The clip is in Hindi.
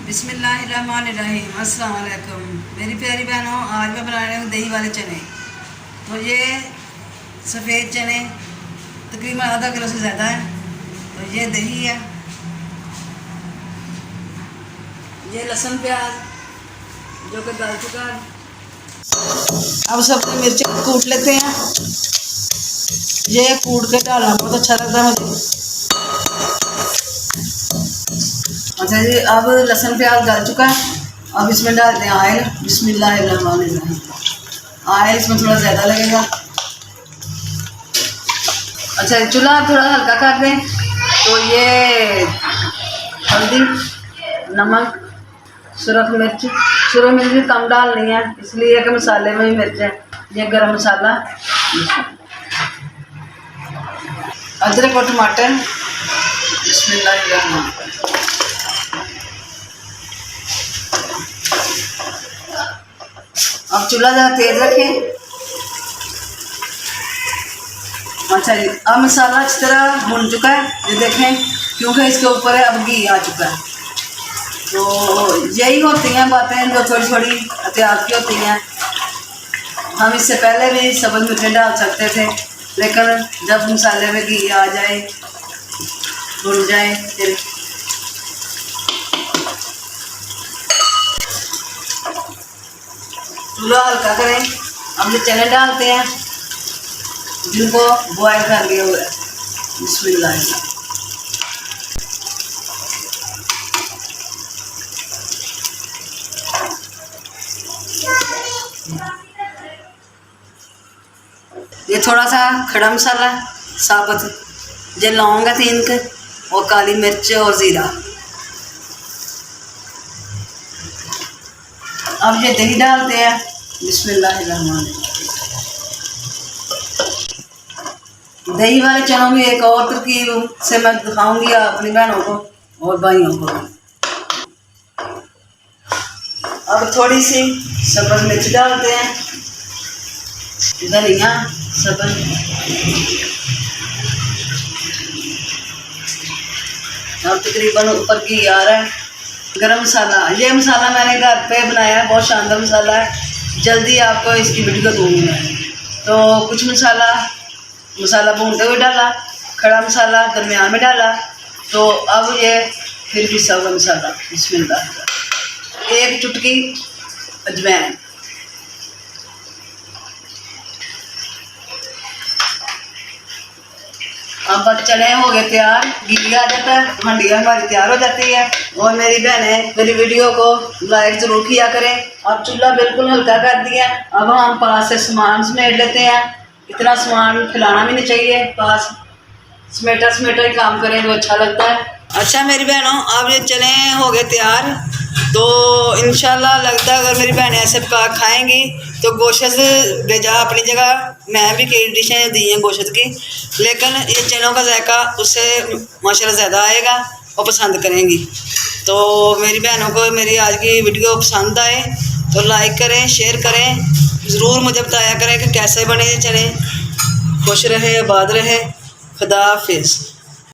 बिस्मिल्लाहिर्रहमानिर्रहीम। अस्सलाम वालेकुम मेरी प्यारी बहनों, आज मैं बना रही हूँ दही वाले चने। तो ये सफ़ेद चने तकरीबन आधा किलो से ज़्यादा है। तो ये दही है, ये लहसुन प्याज जो कि डाल चुका है। अब सब्ज़ी मिर्च कूट लेते हैं। ये कूट के डालना बहुत अच्छा लगता है मुझे। अच्छा जी, अब लहसुन प्याज डाल चुका है। अब इसमें डालते हैं ऑयल। बिस्मिल्लाहिर्रहमानिर्रहीम। ऑयल इसमें थोड़ा ज़्यादा लगेगा। अच्छा, चूल्हा थोड़ा हल्का कर दें। तो ये हल्दी, नमक, सुरख मिर्च भी कम डालनी है, इसलिए कि मसाले में भी मिर्च है। ये गरम मसाला, अदरक और टमाटर। बिस्मिल्लाहिर्रहमानिर्रहीम। अब चूल्हा ज़रा तेज़ रखें। अच्छा जी, अब मसाला अच्छी तरह भुन चुका है, ये देखें, क्योंकि इसके ऊपर है अब घी आ चुका है। तो यही होती हैं बातें जो थोड़ी थोड़ी एहतियात की होती हैं। हम इससे पहले भी सब्ज़ मिर्चें डाल सकते थे, लेकिन जब मसाले में घी आ जाए, भुन जाए, फिर चूल्हा हल्का करें। अब ये चने डालते हैं जिनको बॉयल कर लिए हुए। बिस्मिल्लाह। ये थोड़ा सा खड़ा मसाला साबुत, ये लौंग है 3 के, और काली मिर्च और ज़ीरा। अब ये दही डालते हैं। बिस्मिल्लाहिर्रहमानिर्रहीम। दही वाले चनों में एक और तरकीब से मैं दिखाऊंगी अपनी बहनों को और भाइयों को। अब थोड़ी सी सब्ज़ मिर्च डालते हैं, धनिया सब्ज़, अब तकरीबन ऊपर घी आ रहा है। गरम मसाला, ये मसाला मैंने घर पे बनाया है, बहुत शानदार मसाला है। जल्दी आपको इसकी वीडियो दूँगी मैं। तो कुछ मसाला भूनते हुए डाला, खड़ा मसाला दरमियान में डाला। तो अब ये फिर पिसा हुआ मसाला, बिस्मिल्लाह। 1 चुटकी अजवाइन। अब चने हो गए तैयार, घी आ जाता है, हंडिया हमारी तैयार हो जाती है। और मेरी बहनें मेरी वीडियो को लाइक ज़रूर किया करें। अब चूल्हा बिल्कुल हल्का कर दिया। अब हम पास से सामान समेट लेते हैं। इतना सामान फैलाना भी नहीं चाहिए, पास समेटा ही काम करें तो अच्छा लगता है। अच्छा मेरी बहनों, अब ये चने हो गए तैयार। तो इंशाल्लाह लगता है अगर मेरी बहनें ऐसे पका खाएंगी तो गोश्त बेजा अपनी जगह, मैं भी कई डिशें दी हैं गोश्त की, लेकिन ये चनों का जायका उससे माशाल्लाह ज़्यादा आएगा और पसंद करेंगी। तो मेरी बहनों को मेरी आज की वीडियो पसंद आए तो लाइक करें, शेयर करें, ज़रूर मुझे बताया करें कि कैसे बने ये चने। खुश रहे, आबाद रहे। खुदा हाफिज़।